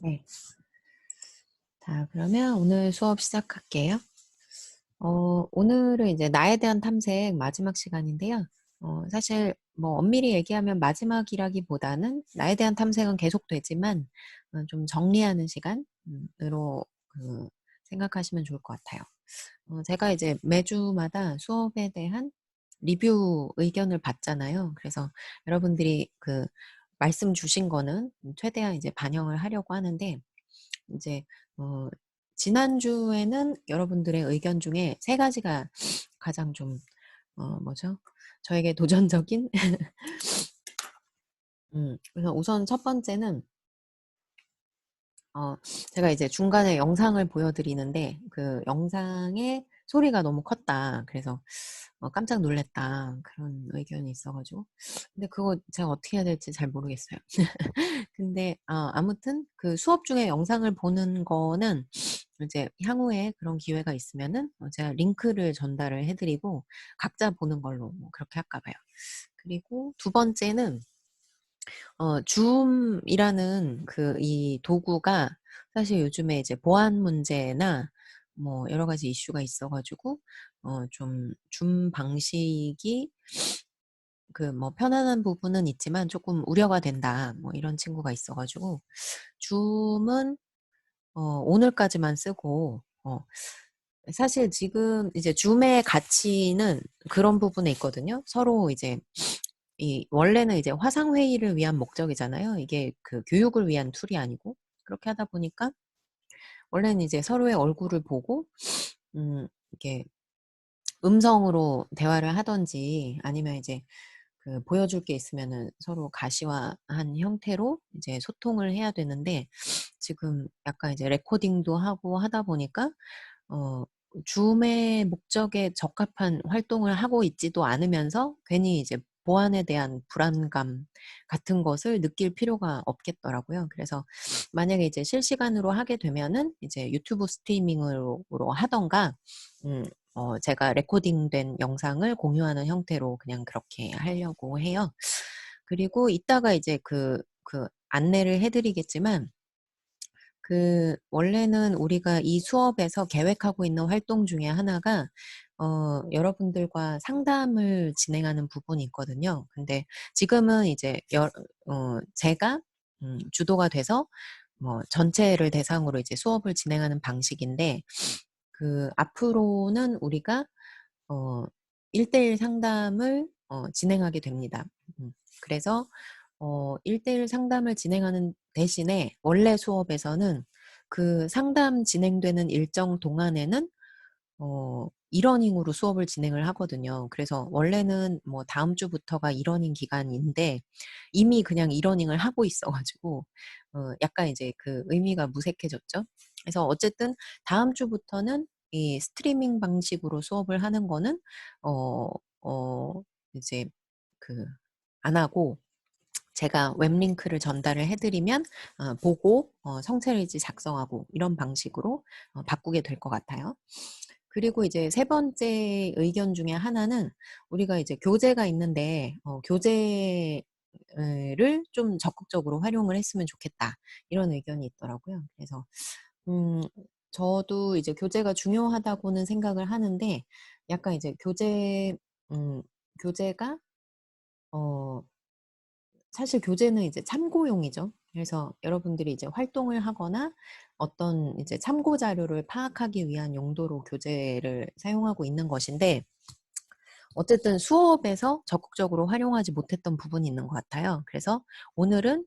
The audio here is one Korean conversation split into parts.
네. 자, 그러면 오늘 수업 시작할게요. 오늘은 이제 나에 대한 탐색 마지막 시간인데요. 사실 뭐 엄밀히 얘기하면 마지막이라기보다는 나에 대한 탐색은 계속되지만 좀 정리하는 시간으로 생각하시면 좋을 것 같아요. 제가 이제 매주마다 수업에 대한 리뷰 의견을 받잖아요. 그래서 여러분들이 그 말씀 주신 거는 최대한 이제 반영을 하려고 하는데 이제 어 지난주에는 여러분들의 의견 중에 세 가지가 가장 좀 뭐죠? 저에게 도전적인 그래서 우선 첫 번째는 제가 이제 중간에 영상을 보여드리는데 그 영상에 소리가 너무 컸다. 그래서 깜짝 놀랐다. 그런 의견이 있어가지고. 근데 그거 제가 어떻게 해야 될지 잘 모르겠어요. 근데 아무튼 그 수업 중에 영상을 보는 거는 이제 향후에 그런 기회가 있으면은 제가 링크를 전달을 해드리고 각자 보는 걸로 뭐 그렇게 할까 봐요. 그리고 두 번째는 줌이라는 이 도구가 사실 요즘에 이제 보안 문제나 뭐 여러 가지 이슈가 있어가지고 좀 줌 방식이 뭐 편안한 부분은 있지만 조금 우려가 된다. 뭐 이런 친구가 있어가지고 줌은 오늘까지만 쓰고 사실 지금 이제 줌의 가치는 그런 부분에 있거든요. 서로 이제 원래는 이제 화상 회의를 위한 목적이잖아요. 이게 그 교육을 위한 툴이 아니고 그렇게 하다 보니까 원래는 이제 서로의 얼굴을 보고 이렇게 음성으로 대화를 하든지 아니면 이제 보여줄 게 있으면은 서로 가시화한 형태로 이제 소통을 해야 되는데 지금 약간 이제 레코딩도 하고 하다 보니까 어 줌의 목적에 적합한 활동을 하고 있지도 않으면서 괜히 이제 보안에 대한 불안감 같은 것을 느낄 필요가 없겠더라고요. 그래서 만약에 이제 실시간으로 하게 되면은 이제 유튜브 스트리밍으로 하던가 제가 레코딩된 영상을 공유하는 형태로 그냥 그렇게 하려고 해요. 그리고 이따가 이제 안내를 해드리겠지만 원래는 우리가 이 수업에서 계획하고 있는 활동 중에 하나가 여러분들과 상담을 진행하는 부분이 있거든요. 근데 지금은 이제 제가 주도가 돼서 뭐 전체를 대상으로 이제 수업을 진행하는 방식인데 앞으로는 우리가 어 1대1 상담을 진행하게 됩니다. 그래서 1대1 상담을 진행하는 대신에 원래 수업에서는 그 상담 진행되는 일정 동안에는 이러닝으로 수업을 진행을 하거든요. 그래서 원래는 뭐 다음 주부터가 이러닝 기간인데 이미 그냥 이러닝을 하고 있어 가지고 약간 이제 그 의미가 무색해졌죠. 그래서 어쨌든 다음 주부터는 이 스트리밍 방식으로 수업을 하는 거는 어 이제 그 안 하고 제가 웹링크를 전달을 해 드리면 보고 성찰일지 작성하고 이런 방식으로 바꾸게 될 것 같아요. 그리고 이제 세 번째 의견 중에 하나는 우리가 이제 교재가 있는데 교재를 좀 적극적으로 활용을 했으면 좋겠다. 이런 의견이 있더라고요. 그래서 음 저도 이제 교재가 중요하다고는 생각을 하는데 약간 이제 교재가 어 사실 교재는 이제 참고용이죠. 그래서 여러분들이 이제 활동을 하거나 어떤 이제 참고 자료를 파악하기 위한 용도로 교재를 사용하고 있는 것인데 어쨌든 수업에서 적극적으로 활용하지 못했던 부분이 있는 것 같아요. 그래서 오늘은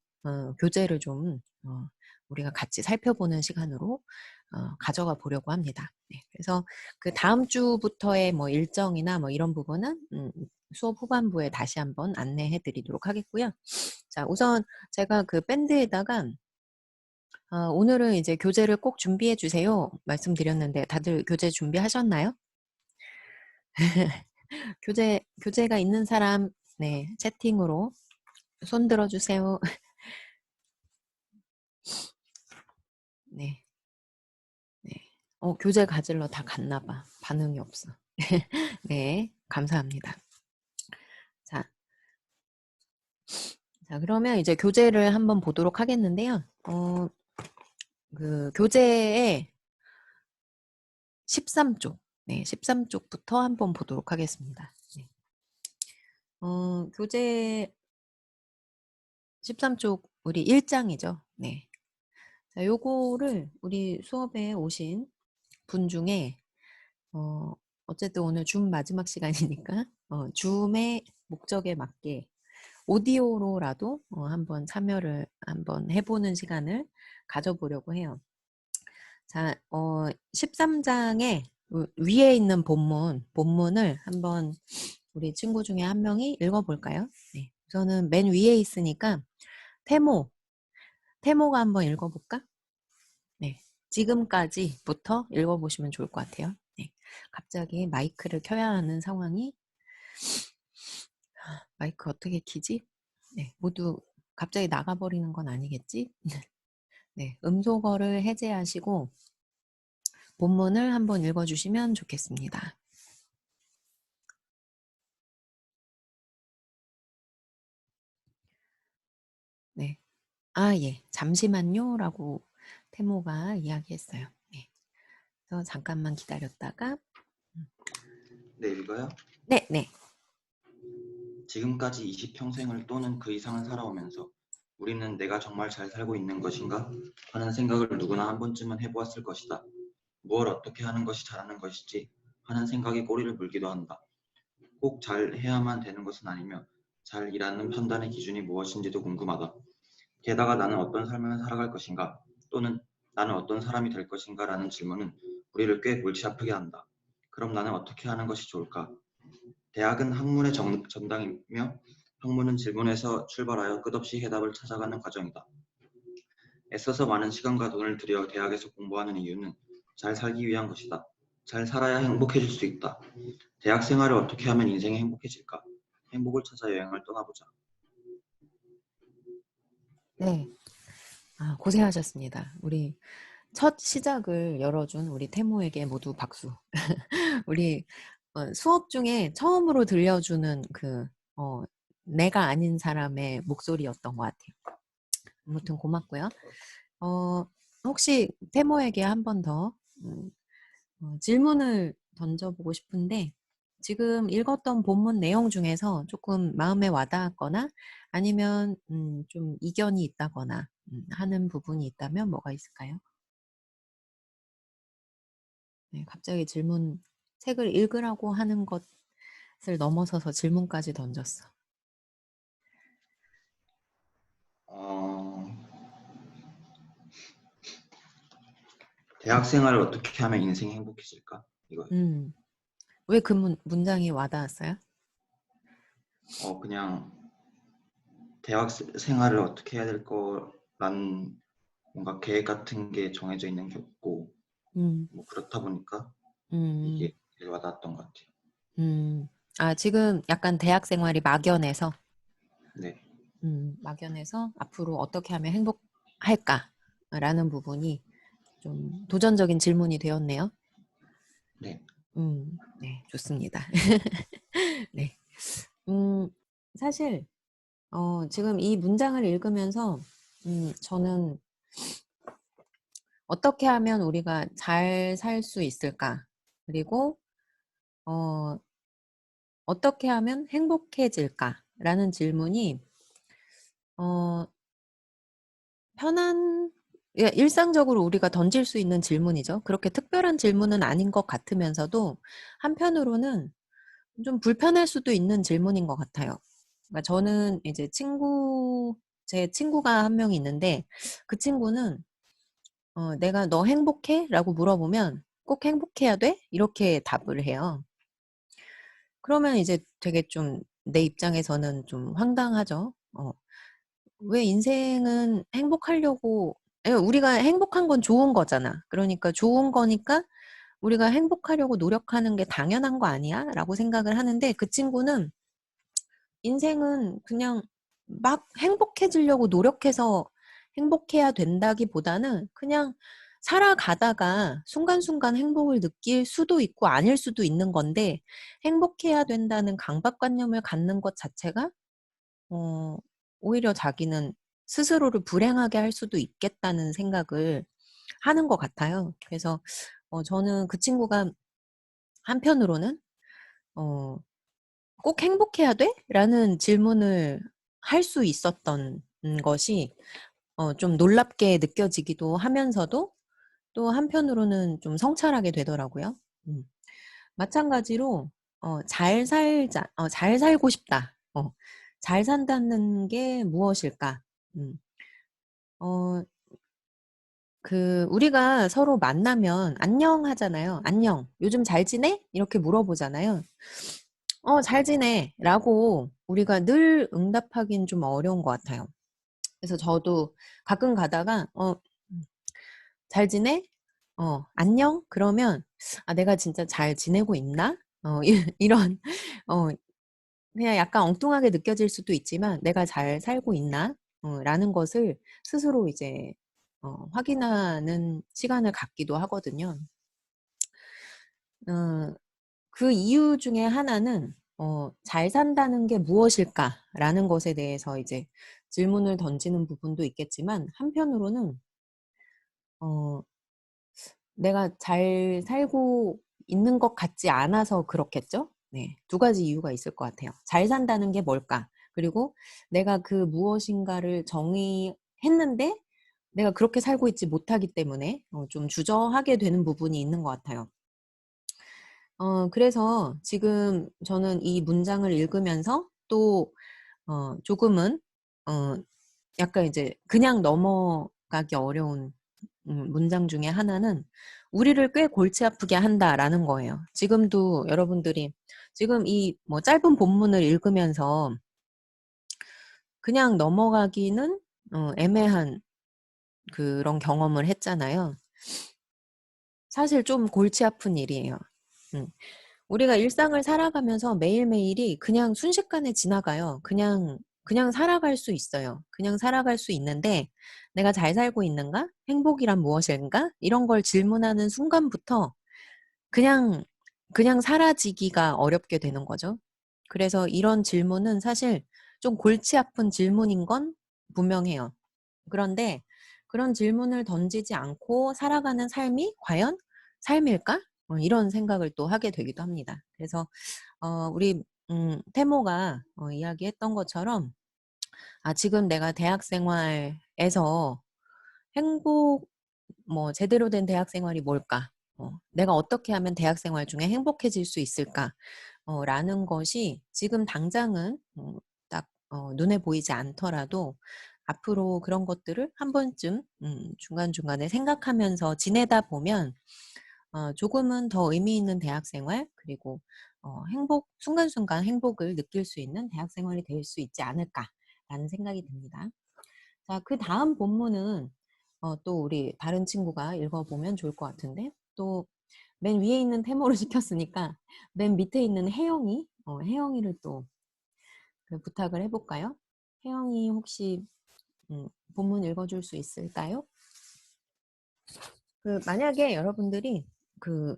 교재를 좀 우리가 같이 살펴보는 시간으로 가져가 보려고 합니다. 네, 그래서 다음 주부터의 뭐 일정이나 뭐 이런 부분은 수업 후반부에 다시 한번 안내해 드리도록 하겠고요. 자, 우선 제가 밴드에다가 오늘은 이제 교재를 꼭 준비해 주세요 말씀드렸는데 다들 교재 준비하셨나요? 교재가 있는 사람 네, 채팅으로 손 들어 주세요. 네. 네. 교재 가지러 다 갔나 봐. 반응이 없어. 네. 감사합니다. 자. 자, 그러면 이제 교재를 한번 보도록 하겠는데요. 그 교재의 13쪽, 네, 13쪽부터 한번 보도록 하겠습니다. 네. 교재 13쪽 우리 1장이죠. 네. 자, 요거를 우리 수업에 오신 분 중에 어쨌든 오늘 줌 마지막 시간이니까 줌의 목적에 맞게 오디오로라도 한번 참여를 한번 해보는 시간을 가져보려고 해요. 자, 13장의 위에 있는 본문을 한번 우리 친구 중에 한 명이 읽어볼까요? 네. 우선은 맨 위에 있으니까 태모가 한번 읽어볼까? 네. 지금까지부터 읽어보시면 좋을 것 같아요. 네. 갑자기 마이크를 켜야 하는 상황이 마이크 어떻게 키지? 네. 모두 갑자기 나가버리는 건 아니겠지? 네. 음소거를 해제하시고 본문을 한번 읽어주시면 좋겠습니다. 네. 아, 예. 잠시만요. 라고 태모가 이야기했어요. 네. 그래서 잠깐만 기다렸다가. 네, 읽어요? 네, 네. 지금까지 20평생을 또는 그 이상을 살아오면서 우리는 내가 정말 잘 살고 있는 것인가? 하는 생각을 누구나 한 번쯤은 해보았을 것이다. 무엇을 어떻게 하는 것이 잘하는 것이지? 하는 생각이 꼬리를 물기도 한다. 꼭 잘 해야만 되는 것은 아니며 잘 일하는 판단의 기준이 무엇인지도 궁금하다. 게다가 나는 어떤 삶을 살아갈 것인가? 또는 나는 어떤 사람이 될 것인가? 라는 질문은 우리를 꽤 골치 아프게 한다. 그럼 나는 어떻게 하는 것이 좋을까? 대학은 학문의 전당이며 학문은 질문에서 출발하여 끝없이 해답을 찾아가는 과정이다. 애써서 많은 시간과 돈을 들여 대학에서 공부하는 이유는 잘 살기 위한 것이다. 잘 살아야 행복해질 수 있다. 대학 생활을 어떻게 하면 인생이 행복해질까? 행복을 찾아 여행을 떠나보자. 네. 아, 고생하셨습니다. 우리 첫 시작을 열어준 우리 태모에게 모두 박수. 우리 수업 중에 처음으로 들려주는 내가 아닌 사람의 목소리였던 것 같아요. 아무튼 고맙고요. 혹시 태모에게 한 번 더 질문을 던져보고 싶은데 지금 읽었던 본문 내용 중에서 조금 마음에 와닿았거나 아니면 좀 이견이 있다거나 하는 부분이 있다면 뭐가 있을까요? 네, 갑자기 책을 읽으라고 하는 것을 넘어서서 질문까지 던졌어. 대학 생활을 어떻게 하면 인생이 행복해질까? 이거예요. 왜 그 문장이 와닿았어요? 그냥 대학 생활을 어떻게 해야 될 거라는 뭔가 계획 같은 게 정해져 있는 게 없고 뭐 그렇다 보니까 이게 되게 와닿았던 것 같아요. 아, 지금 약간 대학 생활이 막연해서? 네. 막연해서 앞으로 어떻게 하면 행복할까라는 부분이 좀 도전적인 질문이 되었네요. 네. 네, 좋습니다. 네. 사실 지금 이 문장을 읽으면서 저는 어떻게 하면 우리가 잘 살 수 있을까? 그리고 어떻게 하면 행복해질까? 라는 질문이 일상적으로 우리가 던질 수 있는 질문이죠. 그렇게 특별한 질문은 아닌 것 같으면서도 한편으로는 좀 불편할 수도 있는 질문인 것 같아요. 그러니까 저는 이제 제 친구가 한 명이 있는데 그 친구는 내가 너 행복해? 라고 물어보면 꼭 행복해야 돼? 이렇게 답을 해요. 그러면 이제 되게 좀 내 입장에서는 좀 황당하죠. 왜 인생은 행복하려고 우리가 행복한 건 좋은 거잖아. 그러니까 좋은 거니까 우리가 행복하려고 노력하는 게 당연한 거 아니야? 라고 생각을 하는데 그 친구는 인생은 그냥 막 행복해지려고 노력해서 행복해야 된다기보다는 그냥 살아가다가 순간순간 행복을 느낄 수도 있고 아닐 수도 있는 건데 행복해야 된다는 강박관념을 갖는 것 자체가 오히려 자기는 스스로를 불행하게 할 수도 있겠다는 생각을 하는 것 같아요. 그래서 저는 그 친구가 한편으로는 어, 꼭 행복해야 돼? 라는 질문을 할 수 있었던 것이 좀 놀랍게 느껴지기도 하면서도 또 한편으로는 좀 성찰하게 되더라고요. 마찬가지로 잘 살자, 잘 살고 싶다. 잘 산다는 게 무엇일까? 음, 어, 우리가 서로 만나면 안녕 하잖아요. 안녕. 요즘 잘 지내? 이렇게 물어보잖아요. 잘 지내. 라고 우리가 늘 응답하기는 좀 어려운 것 같아요. 그래서 저도 가끔 가다가, 잘 지내? 안녕? 그러면, 아, 내가 진짜 잘 지내고 있나? 이런, 어, 그냥 약간 엉뚱하게 느껴질 수도 있지만, 내가 잘 살고 있나? 라는 것을 스스로 이제, 확인하는 시간을 갖기도 하거든요. 어, 그 이유 중에 하나는, 잘 산다는 게 무엇일까라는 것에 대해서 이제 질문을 던지는 부분도 있겠지만, 한편으로는, 어, 내가 잘 살고 있는 것 같지 않아서 그렇겠죠? 네. 두 가지 이유가 있을 것 같아요. 잘 산다는 게 뭘까? 그리고 내가 그 무엇인가를 정의했는데 내가 그렇게 살고 있지 못하기 때문에 좀 주저하게 되는 부분이 있는 것 같아요. 그래서 지금 저는 이 문장을 읽으면서 또 조금은 어, 약간 이제 그냥 넘어가기 어려운 문장 중에 하나는 우리를 꽤 골치 아프게 한다라는 거예요. 지금도 여러분들이 지금 이 뭐 짧은 본문을 읽으면서 그냥 넘어가기는 애매한 그런 경험을 했잖아요. 사실 좀 골치 아픈 일이에요. 음. 우리가 일상을 살아가면서 매일매일이 그냥 순식간에 지나가요. 그냥 살아갈 수 있어요. 그냥 살아갈 수 있는데 내가 잘 살고 있는가? 행복이란 무엇인가? 이런 걸 질문하는 순간부터 그냥, 그냥 사라지기가 어렵게 되는 거죠. 그래서 이런 질문은 사실 좀 골치 아픈 질문인 건 분명해요. 그런데 그런 질문을 던지지 않고 살아가는 삶이 과연 삶일까? 이런 생각을 또 하게 되기도 합니다. 그래서 우리 태모가 이야기했던 것처럼 지금 내가 대학 생활에서 행복 뭐 제대로 된 대학 생활이 뭘까? 내가 어떻게 하면 대학 생활 중에 행복해질 수 있을까? 라는 것이 지금 당장은 딱 눈에 보이지 않더라도 앞으로 그런 것들을 한 번쯤 중간중간에 생각하면서 지내다 보면 조금은 더 의미 있는 대학 생활 그리고 순간순간 행복을 느낄 수 있는 대학 생활이 될 수 있지 않을까라는 생각이 듭니다. 자, 그 다음 본문은 또 우리 다른 친구가 읽어보면 좋을 것 같은데 또 맨 위에 있는 태모를 시켰으니까 맨 밑에 있는 혜영이를 또 부탁을 해볼까요? 혜영이 혹시 본문 읽어줄 수 있을까요? 만약에 여러분들이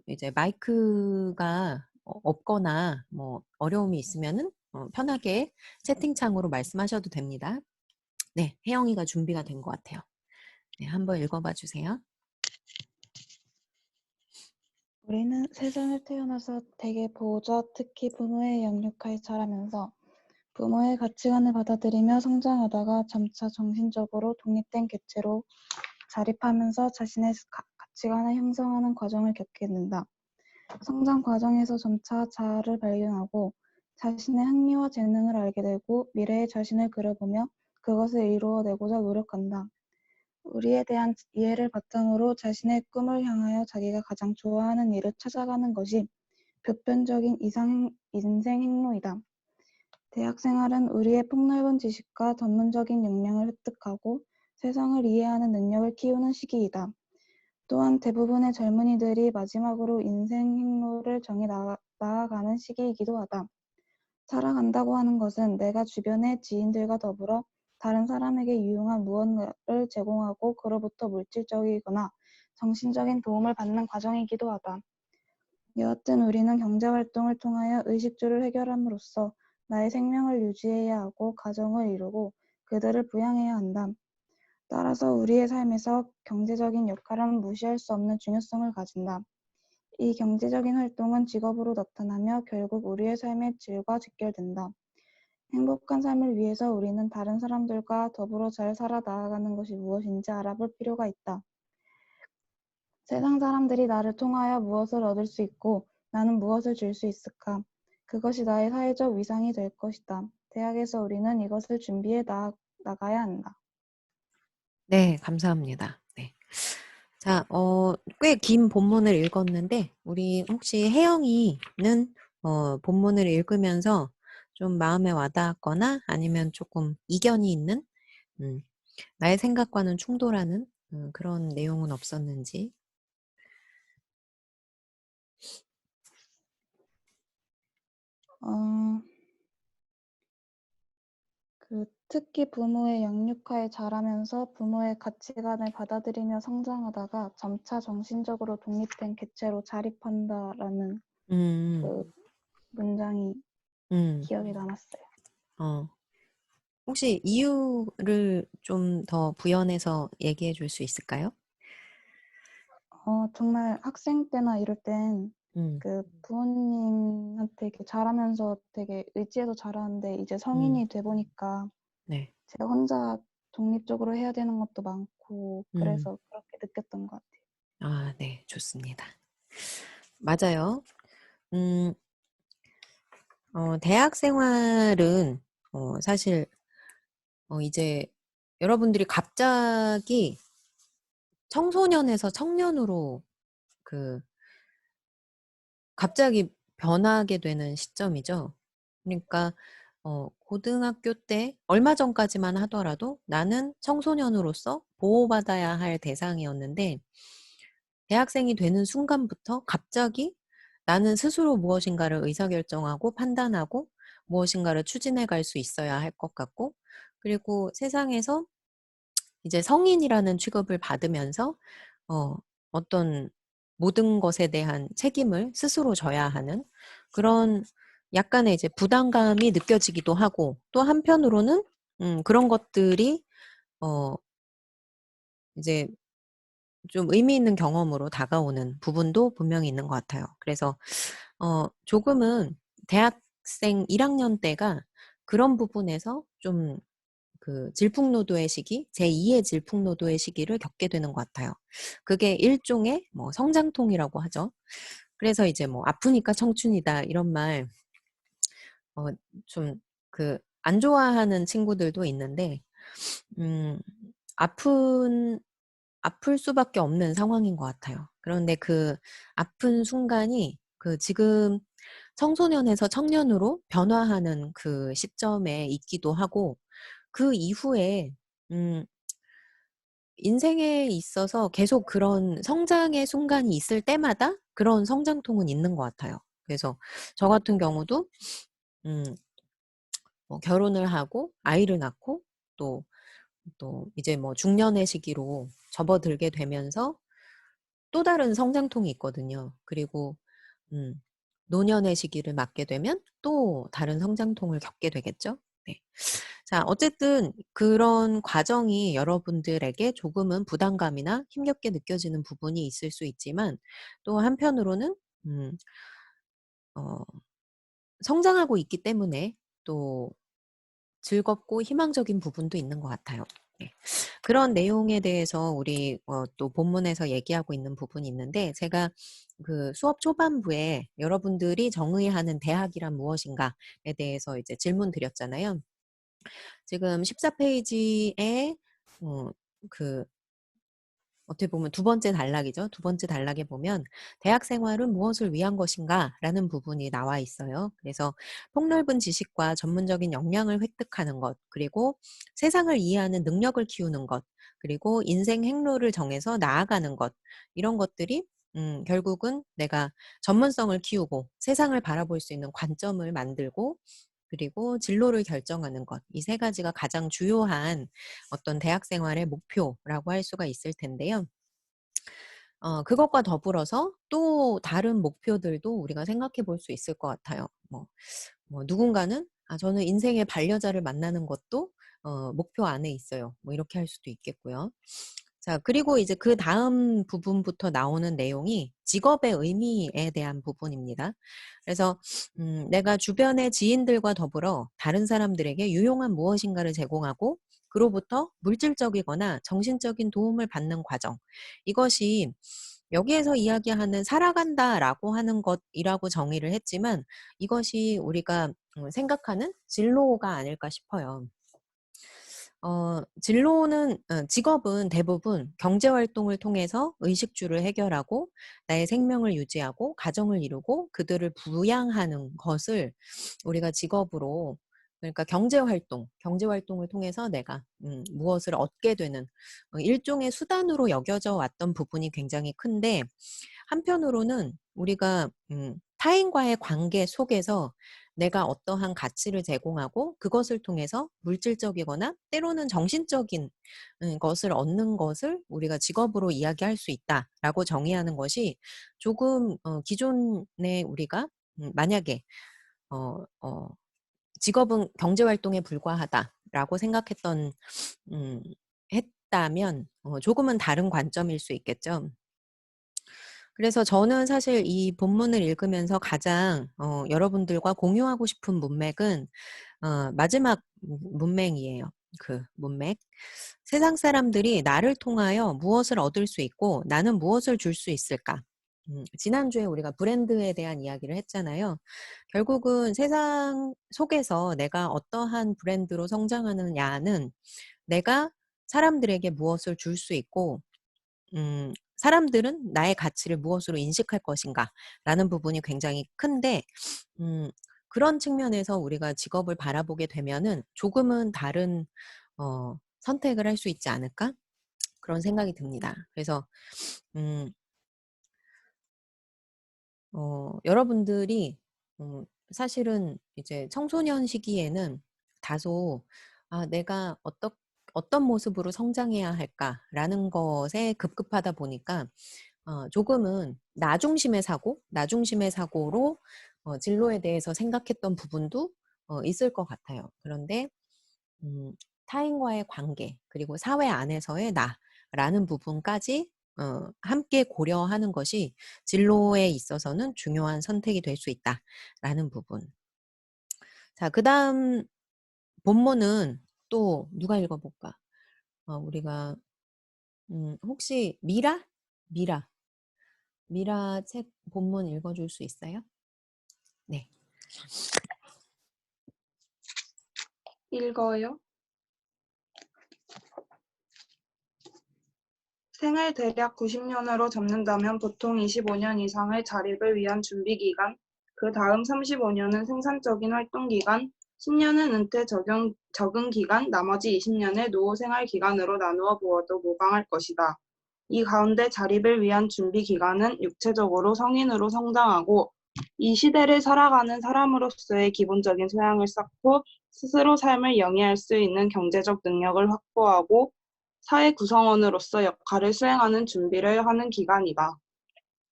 이제 마이크가 없거나 뭐 어려움이 있으면은 편하게 채팅창으로 말씀하셔도 됩니다. 네, 혜영이가 준비가 된 것 같아요. 네, 한번 읽어봐 주세요. 우리는 세상을 태어나서 대개 보호자, 특히 부모의 양육하에 자라면서 부모의 가치관을 받아들이며 성장하다가 점차 정신적으로 독립된 개체로 자립하면서 자신의 가치관을 형성하는 과정을 겪게 된다. 성장 과정에서 점차 자아를 발견하고 자신의 흥미와 재능을 알게 되고 미래의 자신을 그려보며 그것을 이루어내고자 노력한다. 우리에 대한 이해를 바탕으로 자신의 꿈을 향하여 자기가 가장 좋아하는 일을 찾아가는 것이 보편적인 인생 행로이다. 대학 생활은 우리의 폭넓은 지식과 전문적인 역량을 획득하고 세상을 이해하는 능력을 키우는 시기이다. 또한 대부분의 젊은이들이 마지막으로 인생 행로를 정해 나아가는 시기이기도 하다. 살아간다고 하는 것은 내가 주변의 지인들과 더불어 다른 사람에게 유용한 무언가를 제공하고 그로부터 물질적이거나 정신적인 도움을 받는 과정이기도 하다. 여하튼 우리는 경제활동을 통하여 의식주를 해결함으로써 나의 생명을 유지해야 하고 가정을 이루고 그들을 부양해야 한다. 따라서 우리의 삶에서 경제적인 역할은 무시할 수 없는 중요성을 가진다. 이 경제적인 활동은 직업으로 나타나며 결국 우리의 삶의 질과 직결된다. 행복한 삶을 위해서 우리는 다른 사람들과 더불어 잘 살아 나아가는 것이 무엇인지 알아볼 필요가 있다. 세상 사람들이 나를 통하여 무엇을 얻을 수 있고 나는 무엇을 줄 수 있을까? 그것이 나의 사회적 위상이 될 것이다. 대학에서 우리는 이것을 준비해 나가야 한다. 네, 감사합니다. 네. 자, 꽤 긴 본문을 읽었는데, 우리 혹시 혜영이는 본문을 읽으면서 좀 마음에 와닿았거나 아니면 조금 이견이 있는, 음, 나의 생각과는 충돌하는 그런 내용은 없었는지. 어, 특히 부모의 양육하에 자라면서 부모의 가치관을 받아들이며 성장하다가 점차 정신적으로 독립된 개체로 자립한다라는 음, 그 문장이 음, 기억에 남았어요. 어. 혹시 이유를 좀 더 부연해서 얘기해 줄 수 있을까요? 정말 학생 때나 이럴 땐 음, 부모님한테 이렇게 자라면서 되게 의지해서 자라는데 이제 음, 성인이 돼 보니까 네. 제가 혼자 독립적으로 해야 되는 것도 많고 음, 그래서 그렇게 느꼈던 것 같아요. 아, 네, 좋습니다. 맞아요. 음, 대학 생활은, 사실, 이제 여러분들이 갑자기 청소년에서 청년으로 그, 갑자기 변하게 되는 시점이죠. 그러니까, 고등학교 때 얼마 전까지만 하더라도 나는 청소년으로서 보호받아야 할 대상이었는데, 대학생이 되는 순간부터 갑자기 나는 스스로 무엇인가를 의사결정하고 판단하고 무엇인가를 추진해 갈 수 있어야 할 것 같고, 그리고 세상에서 이제 성인이라는 취급을 받으면서, 어떤 모든 것에 대한 책임을 스스로 져야 하는 그런 약간의 이제 부담감이 느껴지기도 하고, 또 한편으로는, 그런 것들이, 어, 이제 좀 의미 있는 경험으로 다가오는 부분도 분명히 있는 것 같아요. 그래서 조금은 대학생 1학년 때가 그런 부분에서 좀 그 질풍노도의 시기, 제2의 질풍노도의 시기를 겪게 되는 것 같아요. 그게 일종의 뭐 성장통이라고 하죠. 그래서 이제 뭐 아프니까 청춘이다 이런 말, 좀 안 좋아하는 친구들도 있는데, 음, 아픈 아플 수밖에 없는 상황인 것 같아요. 그런데 그 아픈 순간이 지금 청소년에서 청년으로 변화하는 그 시점에 있기도 하고, 그 이후에, 음, 인생에 있어서 계속 그런 성장의 순간이 있을 때마다 그런 성장통은 있는 것 같아요. 그래서 저 같은 경우도, 음, 뭐 결혼을 하고 아이를 낳고 또 이제 뭐 중년의 시기로 접어들게 되면서 또 다른 성장통이 있거든요. 그리고 음, 노년의 시기를 맞게 되면 또 다른 성장통을 겪게 되겠죠. 네. 자, 어쨌든 그런 과정이 여러분들에게 조금은 부담감이나 힘겹게 느껴지는 부분이 있을 수 있지만 또 한편으로는 음, 어, 성장하고 있기 때문에 또 즐겁고 희망적인 부분도 있는 것 같아요. 네. 그런 내용에 대해서 우리 또 본문에서 얘기하고 있는 부분이 있는데 제가 그 수업 초반부에 여러분들이 정의하는 대학이란 무엇인가에 대해서 이제 질문 드렸잖아요. 지금 14페이지에 그 어떻게 보면 두 번째 단락이죠. 두 번째 단락에 보면 대학 생활은 무엇을 위한 것인가? 라는 부분이 나와 있어요. 그래서 폭넓은 지식과 전문적인 역량을 획득하는 것, 그리고 세상을 이해하는 능력을 키우는 것, 그리고 인생 행로를 정해서 나아가는 것, 이런 것들이 결국은 내가 전문성을 키우고 세상을 바라볼 수 있는 관점을 만들고 그리고 진로를 결정하는 것, 이 세 가지가 가장 주요한 어떤 대학 생활의 목표라고 할 수가 있을 텐데요. 그것과 더불어서 또 다른 목표들도 우리가 생각해 볼 수 있을 것 같아요. 뭐 누군가는 저는 인생의 반려자를 만나는 것도 목표 안에 있어요. 뭐 이렇게 할 수도 있겠고요. 자, 그리고 이제 그다음 부분부터 나오는 내용이 직업의 의미에 대한 부분입니다. 그래서 내가 주변의 지인들과 더불어 다른 사람들에게 유용한 무엇인가를 제공하고 그로부터 물질적이거나 정신적인 도움을 받는 과정. 이것이 여기에서 이야기하는 살아간다라고 하는 것이라고 정의를 했지만 이것이 우리가 생각하는 진로가 아닐까 싶어요. 직업은 대부분 경제 활동을 통해서 의식주를 해결하고 나의 생명을 유지하고 가정을 이루고 그들을 부양하는 것을 우리가 직업으로 그러니까 경제 활동을 통해서 내가 무엇을 얻게 되는 일종의 수단으로 여겨져 왔던 부분이 굉장히 큰데 한편으로는 우리가 타인과의 관계 속에서 내가 어떠한 가치를 제공하고 그것을 통해서 물질적이거나 때로는 정신적인 것을 얻는 것을 우리가 직업으로 이야기할 수 있다라고 정의하는 것이 조금 기존에 우리가 만약에 어, 어, 직업은 경제 활동에 불과하다라고 생각했던 음, 했다면 조금은 다른 관점일 수 있겠죠. 그래서 저는 사실 이 본문을 읽으면서 가장 여러분들과 공유하고 싶은 문맥은 마지막 문맥이에요. 그 문맥. 세상 사람들이 나를 통하여 무엇을 얻을 수 있고 나는 무엇을 줄 수 있을까? 지난주에 우리가 브랜드에 대한 이야기를 했잖아요. 결국은 세상 속에서 내가 어떠한 브랜드로 성장하느냐는 내가 사람들에게 무엇을 줄 수 있고 사람들은 나의 가치를 무엇으로 인식할 것인가라는 부분이 굉장히 큰데 그런 측면에서 우리가 직업을 바라보게 되면은 조금은 다른 선택을 할 수 있지 않을까? 그런 생각이 듭니다. 그래서 음, 여러분들이 사실은 이제 청소년 시기에는 다소 내가 어떤 모습으로 성장해야 할까라는 것에 급급하다 보니까 조금은 나중심의 사고로 진로에 대해서 생각했던 부분도 있을 것 같아요. 그런데 타인과의 관계 그리고 사회 안에서의 나라는 부분까지 함께 고려하는 것이 진로에 있어서는 중요한 선택이 될 수 있다라는 부분. 자, 그다음 본문은 또 누가 읽어볼까? 우리가 혹시 미라 책 본문 읽어줄 수 있어요? 네. 읽어요. 생을 대략 90년으로 잡는다면 보통 25년 이상을 자립을 위한 준비 기간, 그 다음 35년은 생산적인 활동 기간, 10년은 은퇴 적응 기간, 나머지 20년을 노후 생활 기간으로 나누어 보아도 무방할 것이다. 이 가운데 자립을 위한 준비 기간은 육체적으로 성인으로 성장하고 이 시대를 살아가는 사람으로서의 기본적인 소양을 쌓고 스스로 삶을 영위할 수 있는 경제적 능력을 확보하고 사회 구성원으로서 역할을 수행하는 준비를 하는 기간이다.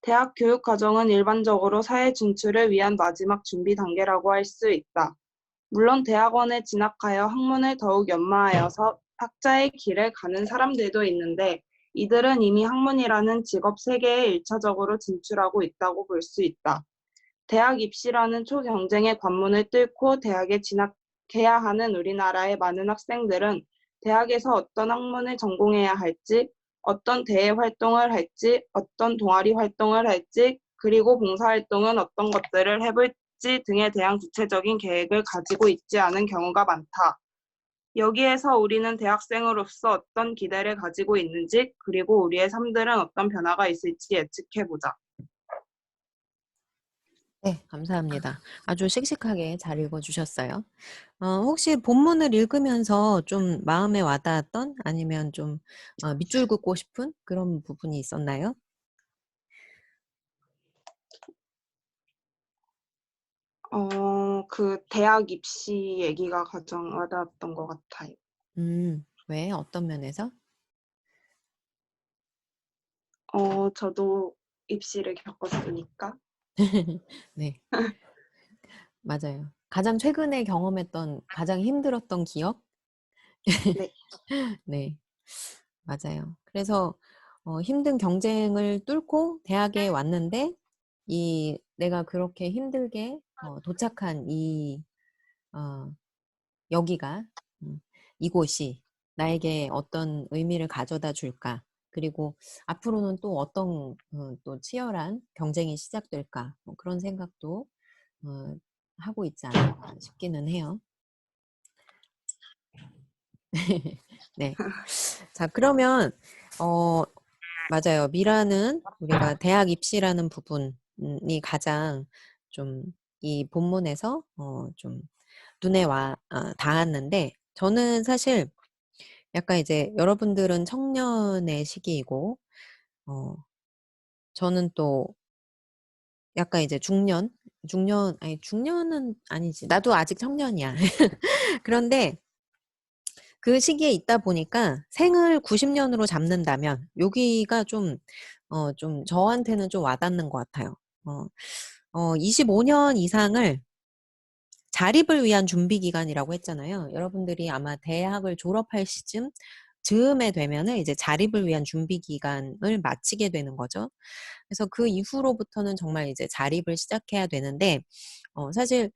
대학 교육 과정은 일반적으로 사회 진출을 위한 마지막 준비 단계라고 할 수 있다. 물론 대학원에 진학하여 학문을 더욱 연마하여서 학자의 길을 가는 사람들도 있는데 이들은 이미 학문이라는 직업 세계에 1차적으로 진출하고 있다고 볼 수 있다. 대학 입시라는 초경쟁의 관문을 뚫고 대학에 진학해야 하는 우리나라의 많은 학생들은 대학에서 어떤 학문을 전공해야 할지, 어떤 대외 활동을 할지, 어떤 동아리 활동을 할지, 그리고 봉사활동은 어떤 것들을 해볼지 등에 대한 구체적인 계획을 가지고 있지 않은 경우가 많다. 여기에서 우리는 대학생으로서 어떤 기대를 가지고 있는지, 그리고 우리의 삶들은 어떤 변화가 있을지 예측해보자. 네, 감사합니다. 아주 씩씩하게 잘 읽어주셨어요. 혹시 본문을 읽으면서 좀 마음에 와닿았던 아니면 좀 밑줄 긋고 싶은 그런 부분이 있었나요? 그 대학 입시 얘기가 가장 와닿았던 것 같아요. 왜? 어떤 면에서? 저도 입시를 겪었으니까. 네, 맞아요. 가장 최근에 경험했던 가장 힘들었던 기억? 네. 네. 맞아요. 그래서 힘든 경쟁을 뚫고 대학에 왔는데 내가 그렇게 힘들게 도착한 어, 여기가 이곳이 나에게 어떤 의미를 가져다 줄까? 그리고 앞으로는 또 어떤 또 치열한 경쟁이 시작될까? 뭐 그런 생각도 어, 하고 있지 않을까 싶기는 해요. 네. 자, 그러면 맞아요. 미라는 우리가 대학 입시라는 부분이 가장 좀 이 본문에서 좀 눈에 닿았는데 저는 사실 약간 이제 여러분들은 청년의 시기이고 저는 또 약간 이제 아니 중년은 아니지. 나도 아직 청년이야. 그런데 그 시기에 있다 보니까 생을 90년으로 잡는다면 여기가 좀 저한테는 좀 와닿는 것 같아요. 25년 이상을 자립을 위한 준비 기간이라고 했잖아요. 여러분들이 아마 대학을 졸업할 즈음에 되면은 이제 자립을 위한 준비 기간을 마치게 되는 거죠. 그래서 그 이후로부터는 정말 이제 자립을 시작해야 되는데, 사실,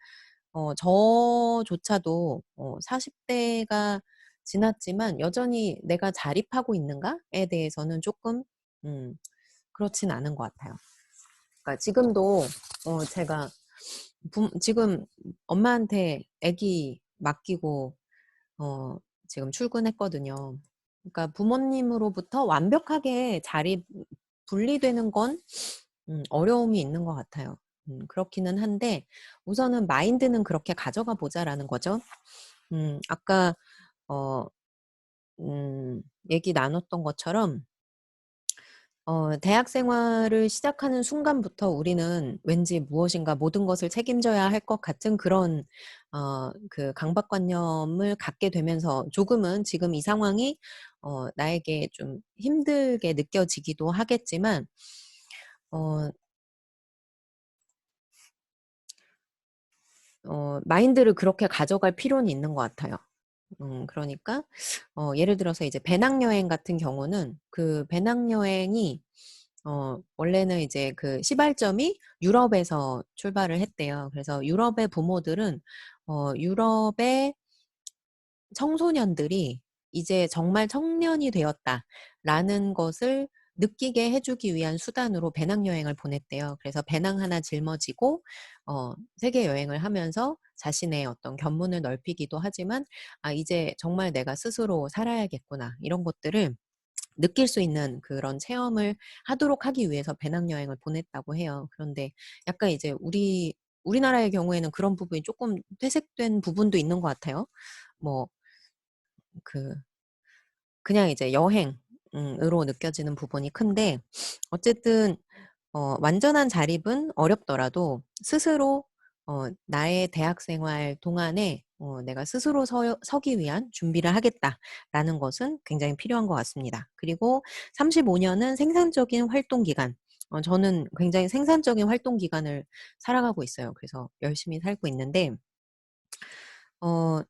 저조차도 40대가 지났지만 여전히 내가 자립하고 있는가에 대해서는 조금, 그렇진 않은 것 같아요. 그러니까 지금도 제가 지금 엄마한테 아기 맡기고 지금 출근했거든요. 그러니까 부모님으로부터 완벽하게 분리되는 건 어려움이 있는 것 같아요. 그렇기는 한데 우선은 마인드는 그렇게 가져가 보자라는 거죠. 아까 어, 얘기 나눴던 것처럼 대학 생활을 시작하는 순간부터 우리는 왠지 무엇인가 모든 것을 책임져야 할 것 같은 그런 그 강박관념을 갖게 되면서 조금은 지금 이 상황이 나에게 좀 힘들게 느껴지기도 하겠지만 마인드를 그렇게 가져갈 필요는 있는 것 같아요. 그러니까 예를 들어서 이제 배낭여행 같은 경우는 그 배낭여행이 원래는 이제 그 시발점이 유럽에서 출발을 했대요. 그래서 유럽의 부모들은 유럽의 청소년들이 이제 정말 청년이 되었다라는 것을 느끼게 해주기 위한 수단으로 배낭여행을 보냈대요. 그래서 배낭 하나 짊어지고 세계 여행을 하면서 자신의 어떤 견문을 넓히기도 하지만 이제 정말 내가 스스로 살아야겠구나 이런 것들을 느낄 수 있는 그런 체험을 하도록 하기 위해서 배낭여행을 보냈다고 해요. 그런데 약간 이제 우리나라의 경우에는 그런 부분이 조금 퇴색된 부분도 있는 것 같아요. 뭐 그냥 이제 여행으로 느껴지는 부분이 큰데 어쨌든 완전한 자립은 어렵더라도 스스로 나의 대학 생활 동안에 내가 스스로 서기 위한 준비를 하겠다라는 것은 굉장히 필요한 것 같습니다. 그리고 35년은 생산적인 활동 기간. 저는 굉장히 생산적인 활동 기간을 살아가고 있어요. 그래서 열심히 살고 있는데, 어,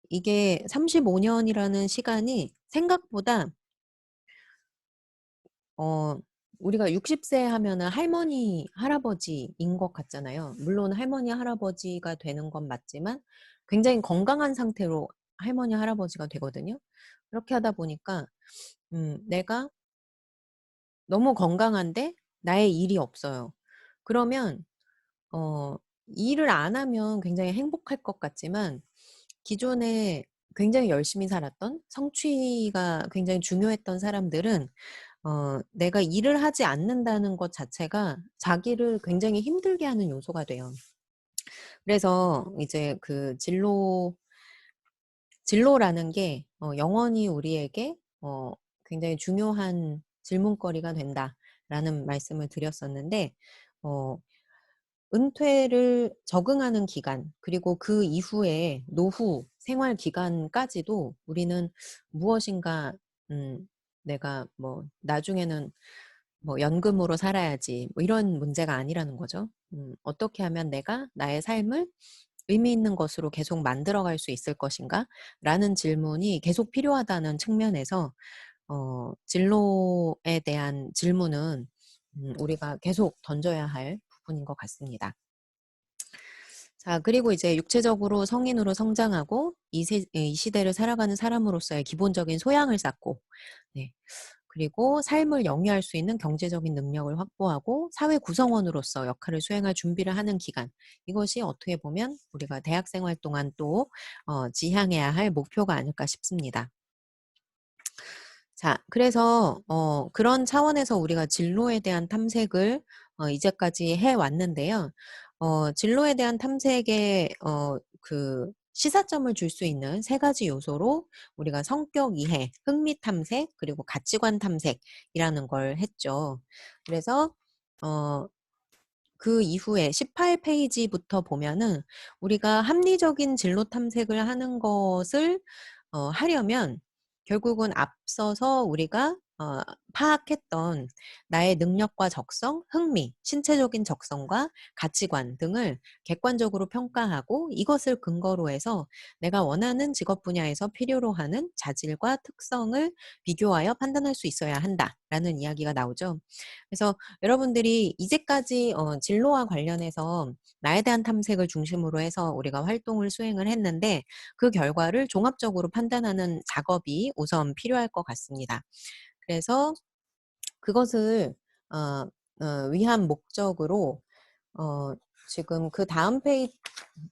이게 35년이라는 시간이 생각보다 어, 우리가 60세 하면은 할머니, 할아버지인 것 같잖아요. 물론 할머니, 할아버지가 되는 건 맞지만 굉장히 건강한 상태로 할머니, 할아버지가 되거든요. 그렇게 하다 보니까, 내가 너무 건강한데 나의 일이 없어요. 그러면, 어, 일을 안 하면 굉장히 행복할 것 같지만 기존에 굉장히 열심히 살았던 성취가 굉장히 중요했던 사람들은 내가 일을 하지 않는다는 것 자체가 자기를 굉장히 힘들게 하는 요소가 돼요. 그래서 이제 그 진로라는 게 영원히 우리에게 굉장히 중요한 질문거리가 된다라는 말씀을 드렸었는데 어, 은퇴를 적응하는 기간, 그리고 그 이후에 노후 생활 기간까지도 우리는 무엇인가, 내가 뭐, 나중에는 뭐, 연금으로 살아야지, 뭐, 이런 문제가 아니라는 거죠. 어떻게 하면 내가 나의 삶을 의미 있는 것으로 계속 만들어갈 수 있을 것인가? 라는 질문이 계속 필요하다는 측면에서 진로에 대한 질문은 우리가 계속 던져야 할 부분인 것 같습니다. 자, 그리고 이제 육체적으로 성인으로 성장하고 이 시대를 살아가는 사람으로서의 기본적인 소양을 쌓고, 네. 그리고 삶을 영위할 수 있는 경제적인 능력을 확보하고 사회 구성원으로서 역할을 수행할 준비를 하는 기간. 이것이 어떻게 보면 우리가 대학생 활 동안 또 지향해야 할 목표가 아닐까 싶습니다. 자, 그래서 그런 차원에서 우리가 진로에 대한 탐색을 이제까지 해왔는데요. 진로에 대한 탐색에 그 시사점을 줄 수 있는 세 가지 요소로 우리가 성격 이해, 흥미 탐색, 그리고 가치관 탐색이라는 걸 했죠. 그래서 그 이후에 18페이지부터 보면은 우리가 합리적인 진로 탐색을 하는 것을 하려면 결국은 앞서서 우리가 파악했던 나의 능력과 적성, 흥미, 신체적인 적성과 가치관 등을 객관적으로 평가하고 이것을 근거로 해서 내가 원하는 직업 분야에서 필요로 하는 자질과 특성을 비교하여 판단할 수 있어야 한다라는 이야기가 나오죠. 그래서 여러분들이 이제까지 진로와 관련해서 나에 대한 탐색을 중심으로 해서 우리가 활동을 수행을 했는데 그 결과를 종합적으로 판단하는 작업이 우선 필요할 것 같습니다. 그래서 그것을 위한 목적으로 지금 그 다음 페이지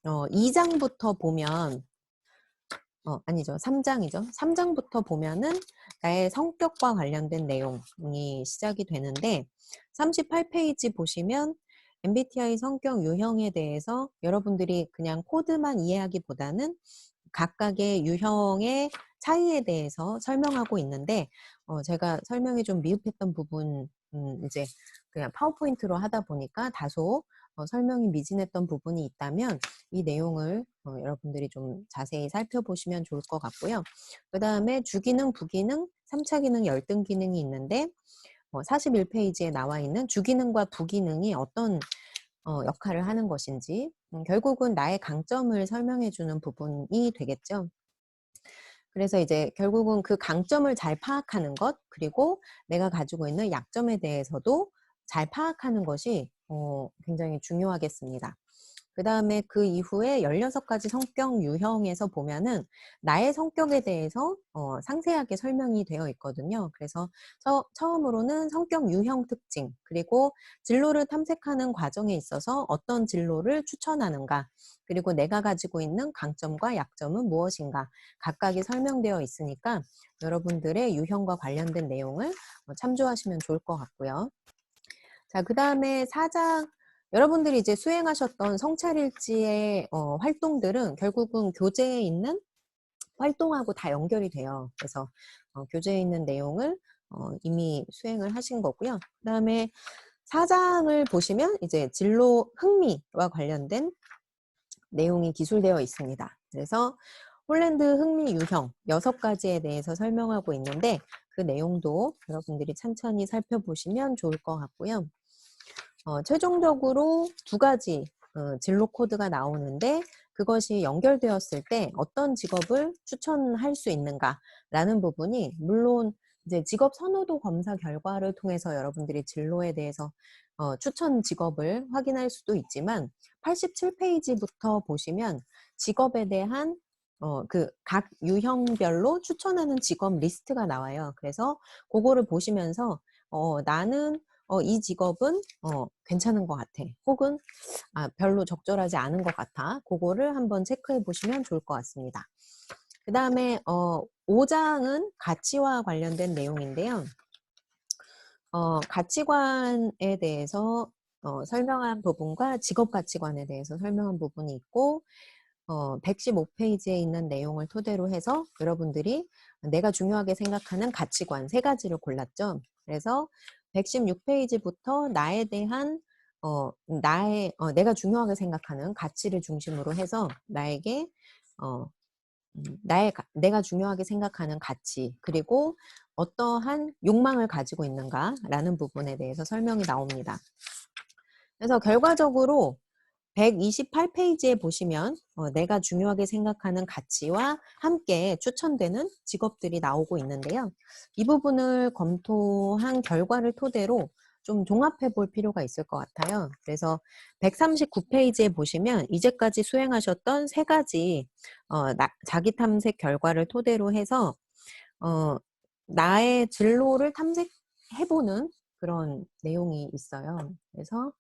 2장부터 보면 아니죠. 3장이죠. 3장부터 보면은 나의 성격과 관련된 내용이 시작이 되는데 38페이지 보시면 MBTI 성격 유형에 대해서 여러분들이 그냥 코드만 이해하기보다는 각각의 유형의 차이에 대해서 설명하고 있는데 제가 설명이 좀 미흡했던 부분 이제 그냥 파워포인트로 하다 보니까 다소 설명이 미진했던 부분이 있다면 이 내용을 여러분들이 좀 자세히 살펴보시면 좋을 것 같고요. 그 다음에 주기능, 부기능, 3차 기능, 열등 기능이 있는데 41페이지에 나와 있는 주기능과 부기능이 어떤 역할을 하는 것인지 결국은 나의 강점을 설명해 주는 부분이 되겠죠. 그래서 이제 결국은 그 강점을 잘 파악하는 것 그리고 내가 가지고 있는 약점에 대해서도 잘 파악하는 것이 굉장히 중요하겠습니다. 그 다음에 그 이후에 16가지 성격 유형에서 보면은 나의 성격에 대해서 상세하게 설명이 되어 있거든요. 그래서 처음으로는 성격 유형 특징, 그리고 진로를 탐색하는 과정에 있어서 어떤 진로를 추천하는가, 그리고 내가 가지고 있는 강점과 약점은 무엇인가 각각이 설명되어 있으니까 여러분들의 유형과 관련된 내용을 참조하시면 좋을 것 같고요. 자, 그 다음에 4장 여러분들이 이제 수행하셨던 성찰일지의 활동들은 결국은 교재에 있는 활동하고 다 연결이 돼요. 그래서 교재에 있는 내용을 이미 수행을 하신 거고요. 그 다음에 4장을 보시면 이제 진로 흥미와 관련된 내용이 기술되어 있습니다. 그래서 홀랜드 흥미 유형 6가지에 대해서 설명하고 있는데 그 내용도 여러분들이 찬찬히 살펴보시면 좋을 것 같고요. 최종적으로 2가지 진로 코드가 나오는데 그것이 연결되었을 때 어떤 직업을 추천할 수 있는가라는 부분이 물론 이제 직업 선호도 검사 결과를 통해서 여러분들이 진로에 대해서 추천 직업을 확인할 수도 있지만 87페이지부터 보시면 직업에 대한 그 각 유형별로 추천하는 직업 리스트가 나와요. 그래서 그거를 보시면서 나는 이 직업은 괜찮은 것 같아. 혹은 별로 적절하지 않은 것 같아. 그거를 한번 체크해 보시면 좋을 것 같습니다. 그 다음에 5장은 가치와 관련된 내용인데요. 가치관에 대해서 설명한 부분과 직업 가치관에 대해서 설명한 부분이 있고 115페이지에 있는 내용을 토대로 해서 여러분들이 내가 중요하게 생각하는 가치관 3가지를 골랐죠. 그래서 116페이지부터 나에 대한 내가 중요하게 생각하는 가치를 중심으로 해서 나에게 내가 중요하게 생각하는 가치 그리고 어떠한 욕망을 가지고 있는가라는 부분에 대해서 설명이 나옵니다. 그래서 결과적으로 128페이지에 보시면 내가 중요하게 생각하는 가치와 함께 추천되는 직업들이 나오고 있는데요. 이 부분을 검토한 결과를 토대로 좀 종합해 볼 필요가 있을 것 같아요. 그래서 139페이지에 보시면 이제까지 수행하셨던 세 가지 자기 탐색 결과를 토대로 해서 나의 진로를 탐색해보는 그런 내용이 있어요. 그래서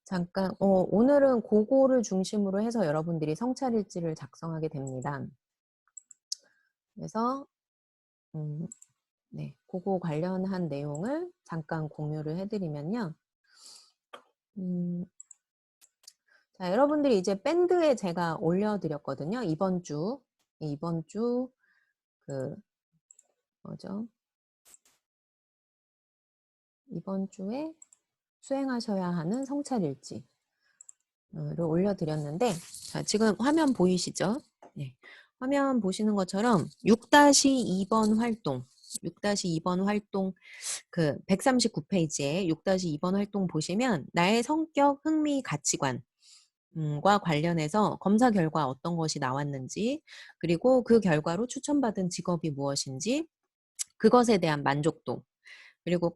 잠깐 오늘은 그거를 중심으로 해서 여러분들이 성찰일지를 작성하게 됩니다. 그래서 네, 그거 관련한 내용을 잠깐 공유를 해드리면요. 자, 여러분들이 이제 밴드에 제가 올려드렸거든요. 이번 주 그 뭐죠? 이번 주에 수행하셔야 하는 성찰일지를 올려드렸는데, 자, 지금 화면 보이시죠? 네. 화면 보시는 것처럼 6-2번 활동, 6-2번 활동 그 139페이지에 6-2번 활동 보시면 나의 성격, 흥미, 가치관 과 관련해서 검사 결과 어떤 것이 나왔는지, 그리고 그 결과로 추천받은 직업이 무엇인지, 그것에 대한 만족도, 그리고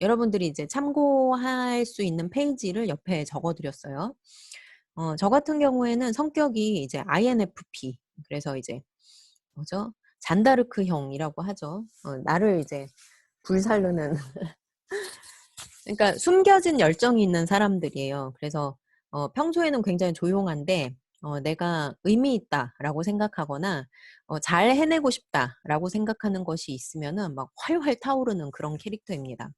여러분들이 이제 참고할 수 있는 페이지를 옆에 적어드렸어요. 저 같은 경우에는 성격이 이제 INFP, 그래서 이제 뭐죠? 잔다르크형이라고 하죠. 나를 이제 불살르는 그러니까 숨겨진 열정이 있는 사람들이에요. 그래서 평소에는 굉장히 조용한데 내가 의미 있다라고 생각하거나 잘 해내고 싶다라고 생각하는 것이 있으면은 막 활활 타오르는 그런 캐릭터입니다.